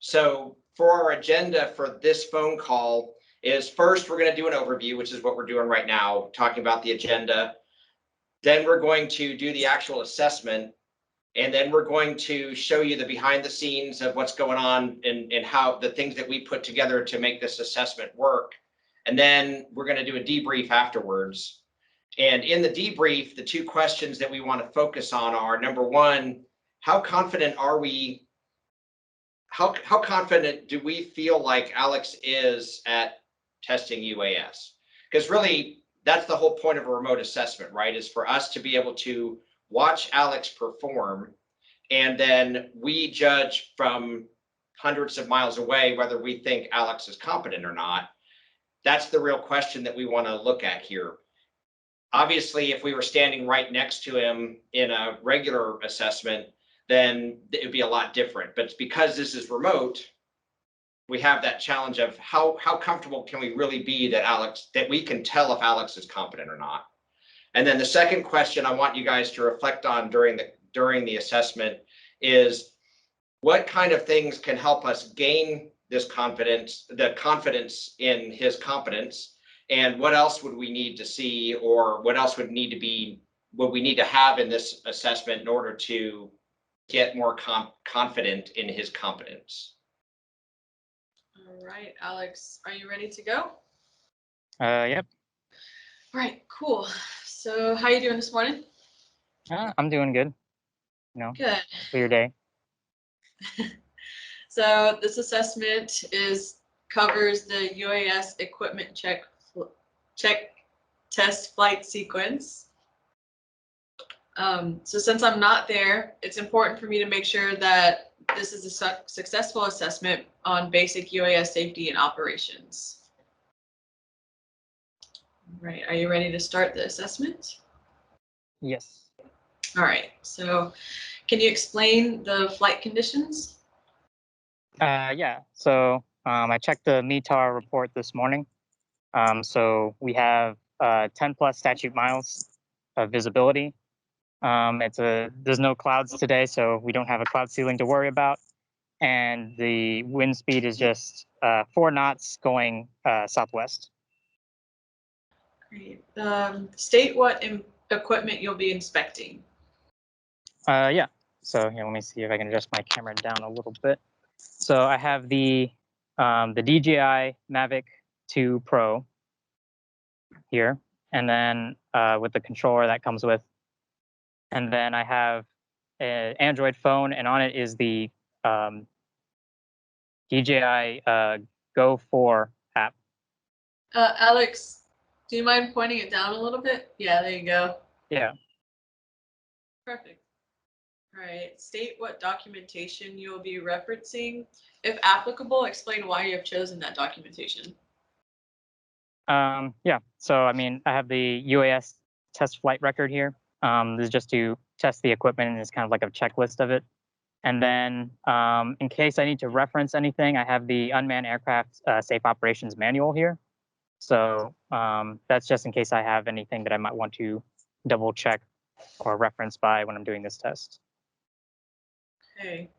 So for our agenda for this phone call is first, we're going to do an overview, which is what we're doing right now, talking about the agenda. Then we're going to do the actual assessment. And then we're going to show you the behind the scenes of what's going on and how the things that we put together to make this assessment work. And then we're going to do a debrief afterwards. And in the debrief, the two questions that we want to focus on are, number one, how confident are we? How confident do we feel like Alex is at testing UAS? Because really, that's the whole point of a remote assessment, right? Is for us to be able to watch Alex perform, and then we judge from hundreds of miles away whether we think Alex is competent or not. That's the real question that we want to look at here. Obviously, if we were standing right next to him in a regular assessment, then it would be a lot different. But because this is remote, we have that challenge of how comfortable can we really be that we can tell if Alex is competent or not. And then the second question I want you guys to reflect on during the assessment is what kind of things can help us gain this confidence, the confidence in his competence, and what else would we need to see, or what else would need to be, what we need to have in this assessment in order to get more confident in his competence. All right, Alex, are you ready to go? Yep. All right, cool. So how you doing this morning? I'm doing good. You know, Good. clear day. So this assessment covers the UAS equipment check test flight sequence. So since I'm not there, it's important for me to make sure that this is a successful assessment on basic UAS safety and operations. Right, are you ready to start the assessment? Yes. All right, so can you explain the flight conditions? Yeah. So I checked the METAR report this morning. So we have 10 plus statute miles of visibility. There's no clouds today, so we don't have a cloud ceiling to worry about. And the wind speed is just 4 knots going southwest. Great. State what equipment you'll be inspecting. Yeah. So here, let me see if I can adjust my camera down a little bit. So I have the DJI Mavic 2 Pro here, and then with the controller that comes with, and then I have an Android phone, and on it is the DJI Go 4 app. Alex, do you mind pointing it down a little bit? Yeah, there you go. Yeah. Perfect. All right. State what documentation you will be referencing. If applicable, explain why you have chosen that documentation. Yeah. So I mean, I have the UAS test flight record here. This is just to test the equipment, and it's kind of like a checklist of it. And then in case I need to reference anything, I have the Unmanned Aircraft Safe Operations Manual here. So that's just in case I have anything that I might want to double check or reference by when I'm doing this test. Okay.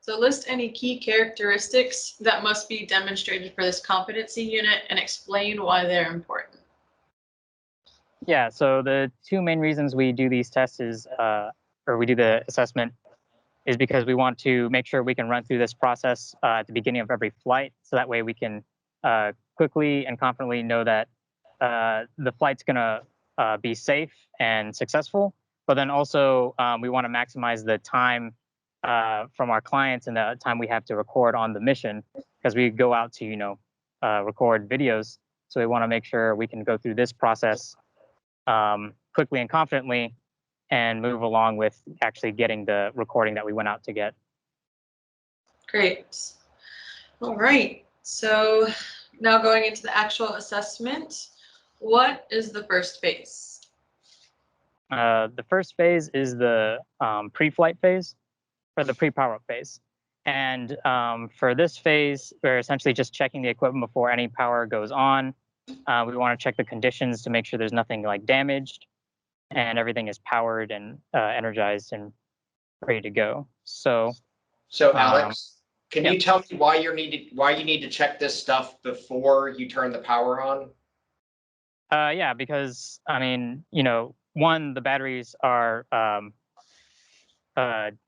So list any key characteristics that must be demonstrated for this competency unit and explain why they're important. Yeah, so the two main reasons we do these tests is, or we do the assessment, is because we want to make sure we can run through this process at the beginning of every flight. So that way we can quickly and confidently know that the flight's gonna be safe and successful. But then also we want to maximize the time from our clients and the time we have to record on the mission, because we go out to, record videos. So we want to make sure we can go through this process quickly and confidently and move along with actually getting the recording that we went out to get. Great. All right. So now going into the actual assessment, what is the first phase? The first phase is the pre-flight phase, or the pre-power-up phase. And for this phase, we're essentially just checking the equipment before any power goes on. We want to check the conditions to make sure there's nothing like damaged and everything is powered and energized and ready to go. So Alex, Can Yep. you tell me why you need to check this stuff before you turn the power on? Yeah, because I mean, one, the batteries are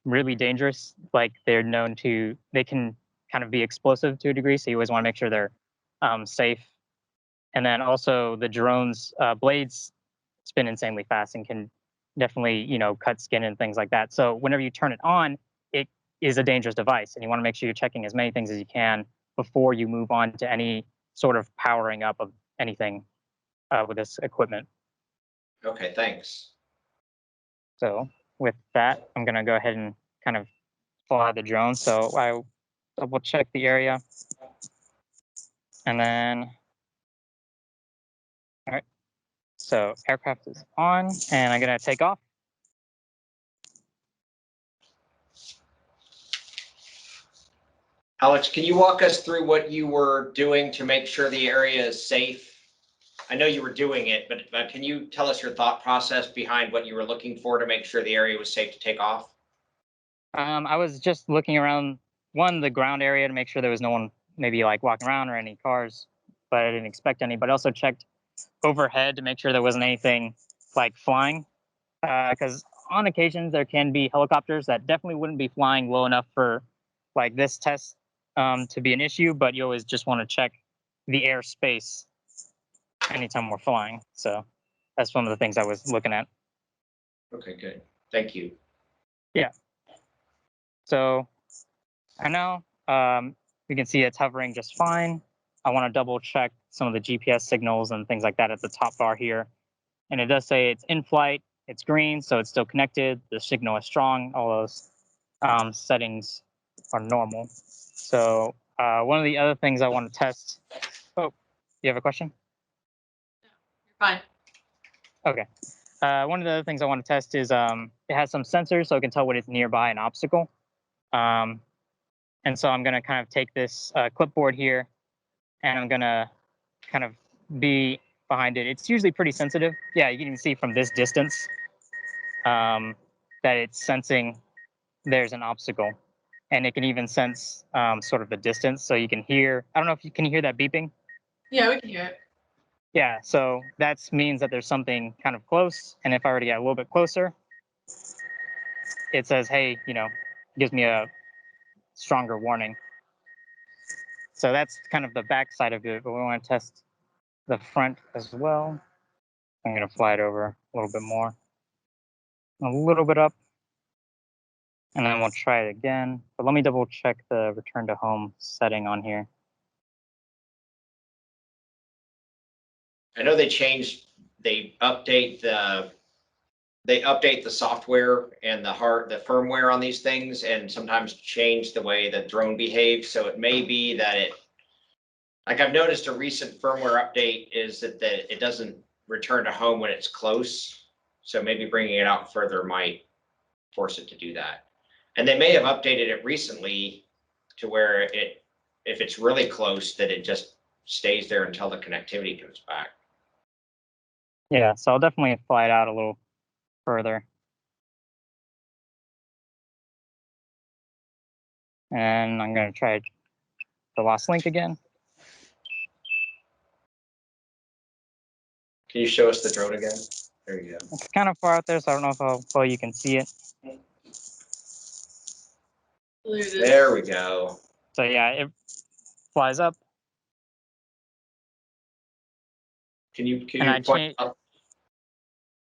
really dangerous. Like they can kind of be explosive to a degree. So you always want to make sure they're safe. And then also the drone's blades spin insanely fast and can definitely, cut skin and things like that. So whenever you turn it on, it is a dangerous device, and you want to make sure you're checking as many things as you can before you move on to any sort of powering up of anything with this equipment. Okay, thanks. So with that, I'm gonna go ahead and kind of fly the drone. So I double check the area, and then all right. So aircraft is on, and I'm gonna take off. Alex, can you walk us through what you were doing to make sure the area is safe? I know you were doing it, but can you tell us your thought process behind what you were looking for to make sure the area was safe to take off? I was just looking around the ground area to make sure there was no one maybe like walking around or any cars, but I didn't expect any. But I also checked overhead to make sure there wasn't anything like flying, because on occasions there can be helicopters that definitely wouldn't be flying low enough for like this test to be an issue. But you always just want to check the airspace anytime we're flying. So that's one of the things I was looking at. Okay, good. Thank you. Yeah. So I know you can see it's hovering just fine. I want to double check some of the GPS signals and things like that at the top bar here. And it does say it's in flight, it's green, so it's still connected. The signal is strong. All those settings are normal. So one of the other things I want to test. Oh, you have a question? You're fine. Okay. One of the other things I want to test is it has some sensors so it can tell when it's nearby an obstacle. And so I'm going to kind of take this clipboard here and I'm going to kind of be behind it. It's usually pretty sensitive. Yeah, you can even see from this distance that it's sensing there's an obstacle. And it can even sense sort of the distance. So you can hear, I don't know if you can hear that beeping. Yeah, we can hear it. Yeah, so that means that there's something kind of close. And if I were to get a little bit closer, it says, hey, gives me a stronger warning. So that's kind of the back side of it, but we want to test the front as well. I'm going to fly it over a little bit more, a little bit up, and then we'll try it again. But let me double check the return to home setting on here. I know they update the software and the firmware on these things, and sometimes change the way the drone behaves. So it may be that like I've noticed a recent firmware update is that it doesn't return to home when it's close. So maybe bringing it out further might force it to do that. And they may have updated it recently to where if it's really close, that it just stays there until the connectivity comes back. Yeah, so I'll definitely fly it out a little further. And I'm going to try the lost link again. Can you show us the drone again? There you go. It's kind of far out there, so I don't know how well you can see it. There it is. There we go. So yeah, it flies up. Can you And I point up?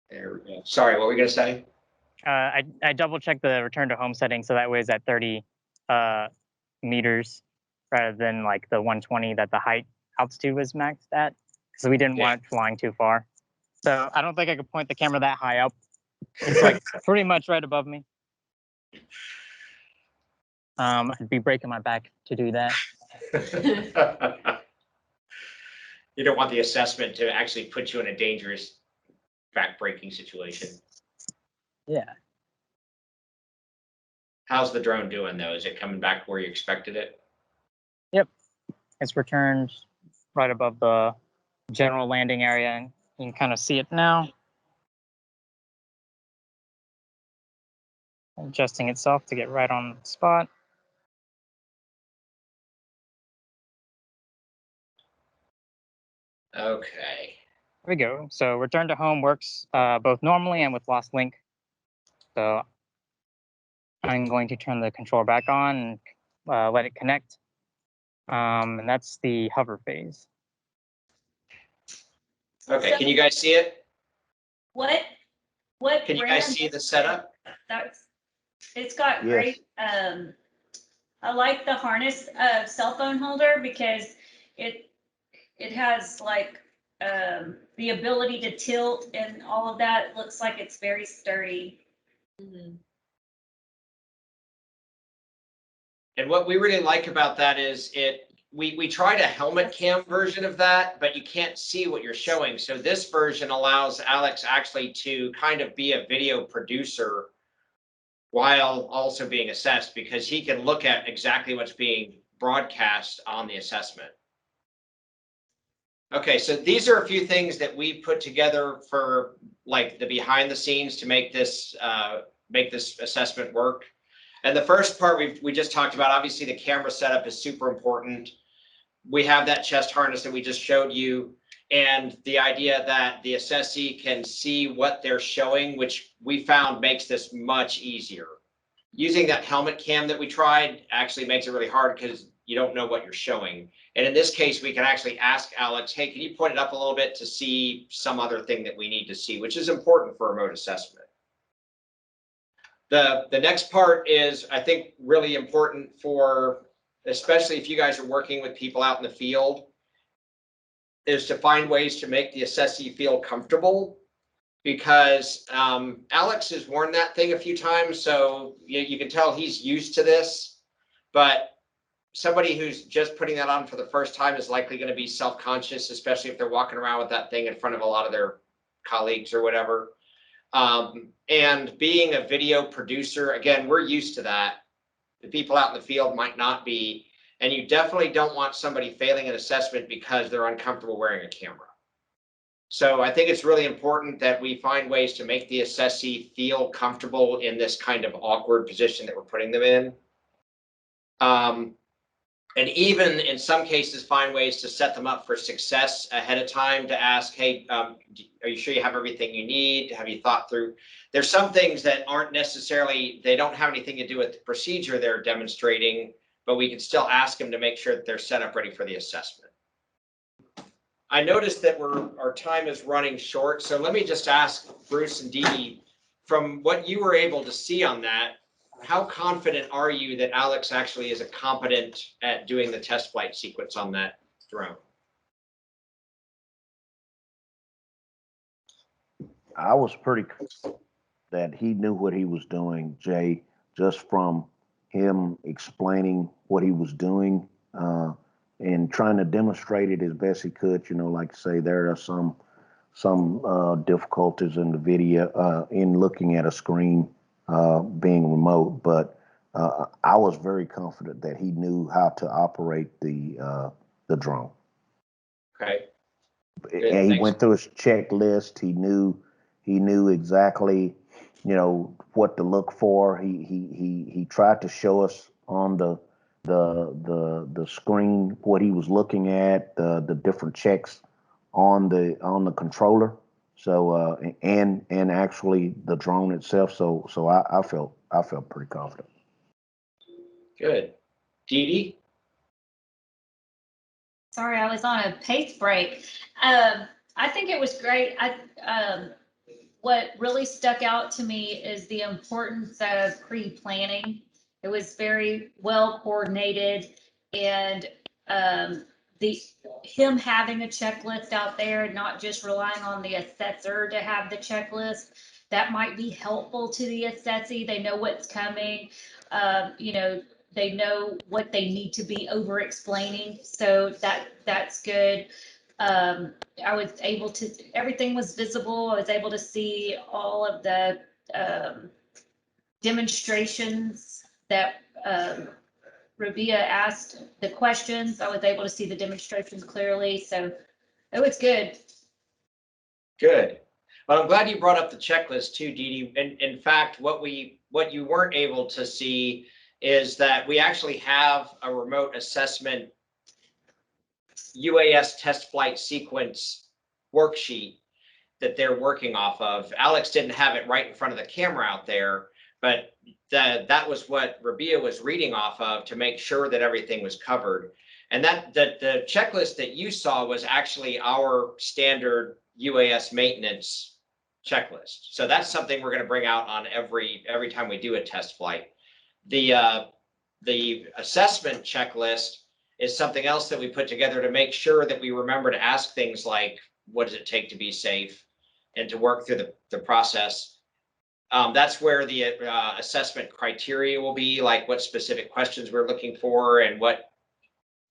There we go. Sorry, what were we gonna say? I double checked the return to home setting, so that way it's at 30 meters rather than like the 120 that the height altitude was maxed at. So we didn't want it flying too far. So I don't think I could point the camera that high up. It's like pretty much right above me. I'd be breaking my back to do that. You don't want the assessment to actually put you in a dangerous back-breaking situation. Yeah. How's the drone doing though? Is it coming back where you expected it? Yep. It's returned right above the general landing area, and you can kind of see it now. Adjusting itself to get right on the spot. Okay. There we go. So return to home works both normally and with lost link. So I'm going to turn the controller back on and let it connect. And that's the hover phase. Okay, So can you guys see it? what Can you guys see the setup? It's got Yes. great, I like the harness cell phone holder because it has like the ability to tilt and all of that. Looks like it's very sturdy. Mhm. And what we really like about that is we tried a helmet cam version of that, but you can't see what you're showing. So this version allows Alex actually to kind of be a video producer while also being assessed, because he can look at exactly what's being broadcast on the assessment. Okay, so these are a few things that we put together for like the behind the scenes to make this assessment work. And the first part we just talked about, obviously the camera setup is super important. We have that chest harness that we just showed you, and the idea that the assessee can see what they're showing, which we found makes this much easier. Using that helmet cam that we tried actually makes it really hard because you don't know what you're showing. And in this case, we can actually ask Alex, hey, can you point it up a little bit to see some other thing that we need to see, which is important for remote assessment. The next part is, I think, really important for, especially if you guys are working with people out in the field, is to find ways to make the assessee feel comfortable, because Alex has worn that thing a few times, so you can tell he's used to this, but somebody who's just putting that on for the first time is likely going to be self-conscious, especially if they're walking around with that thing in front of a lot of their colleagues or whatever. And being a video producer, again, we're used to that. The people out in the field might not be, and you definitely don't want somebody failing an assessment because they're uncomfortable wearing a camera. So I think it's really important that we find ways to make the assessee feel comfortable in this kind of awkward position that we're putting them in. And even in some cases, find ways to set them up for success ahead of time, to ask, hey, are you sure you have everything you need? Have you thought through? There's some things that aren't necessarily, they don't have anything to do with the procedure they're demonstrating, but we can still ask them to make sure that they're set up ready for the assessment. I noticed that our time is running short, so let me just ask Bruce and Dee Dee, from what you were able to see on that, how confident are you that Alex actually is competent at doing the test flight sequence on that drone? I was pretty that he knew what he was doing, Jay, just from him explaining what he was doing and trying to demonstrate it as best he could. You know, like I say, there are some difficulties in the video in looking at a screen being remote, but I was very confident that he knew how to operate the drone. Okay. And he went through his checklist. He knew exactly, you know, what to look for. He tried to show us on the screen what he was looking at, the different checks on the controller. So and actually the drone itself. So I felt pretty confident. Good. Dee Dee? Sorry, I was on a pace break. I think it was great. What really stuck out to me is the importance of pre-planning. It was very well coordinated, and him having a checklist out there, not just relying on the assessor to have the checklist, that might be helpful to the assessee. They know what's coming. You know, they know what they need to be over explaining. So that's good. I was able to, everything was visible. I was able to see all of the demonstrations that Rabia asked the questions. I was able to see the demonstrations clearly. So it was good. Good. Well, I'm glad you brought up the checklist too, Dee Dee. And in fact, what you weren't able to see is that we actually have a remote assessment UAS Test Flight Sequence worksheet that they're working off of. Alex didn't have it right in front of the camera out there, but that was what Rabia was reading off of to make sure that everything was covered. And that the checklist that you saw was actually our standard UAS maintenance checklist. So that's something we're going to bring out on every time we do a test flight. The assessment checklist is something else that we put together to make sure that we remember to ask things like, what does it take to be safe, and to work through the process. That's where the assessment criteria will be, like what specific questions we're looking for and what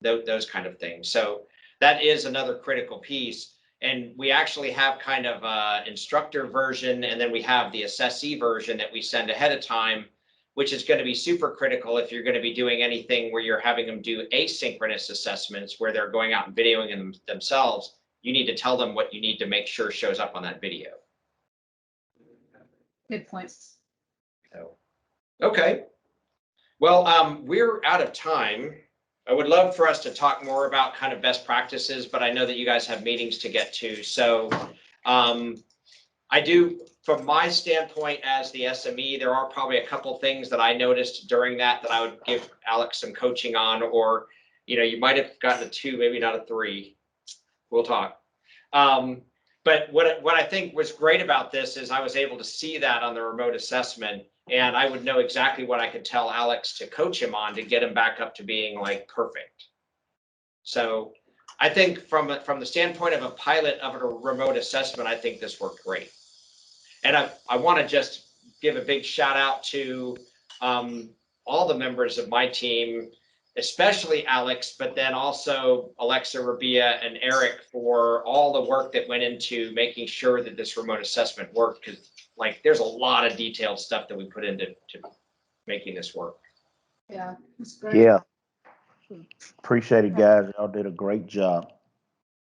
those kind of things. So that is another critical piece. And we actually have kind of instructor version, and then we have the assessee version that we send ahead of time, which is going to be super critical if you're going to be doing anything where you're having them do asynchronous assessments where they're going out and videoing themselves. You need to tell them what you need to make sure shows up on that video. Good point. So, okay. Well, we're out of time. I would love for us to talk more about kind of best practices, but I know that you guys have meetings to get to. So I do, from my standpoint as the SME, there are probably a couple things that I noticed during that I would give Alex some coaching on, or, you might have gotten a 2, maybe not a 3. We'll talk. But what I think was great about this is I was able to see that on the remote assessment, and I would know exactly what I could tell Alex to coach him on to get him back up to being like perfect. So I think from the standpoint of a pilot of a remote assessment, I think this worked great. And I want to just give a big shout out to all the members of my team, especially Alex, but then also Alexa, Rabia, and Eric for all the work that went into making sure that this remote assessment worked. Because there's a lot of detailed stuff that we put into making this work. Yeah, that's great. Yeah. Appreciate it, guys. Y'all did a great job.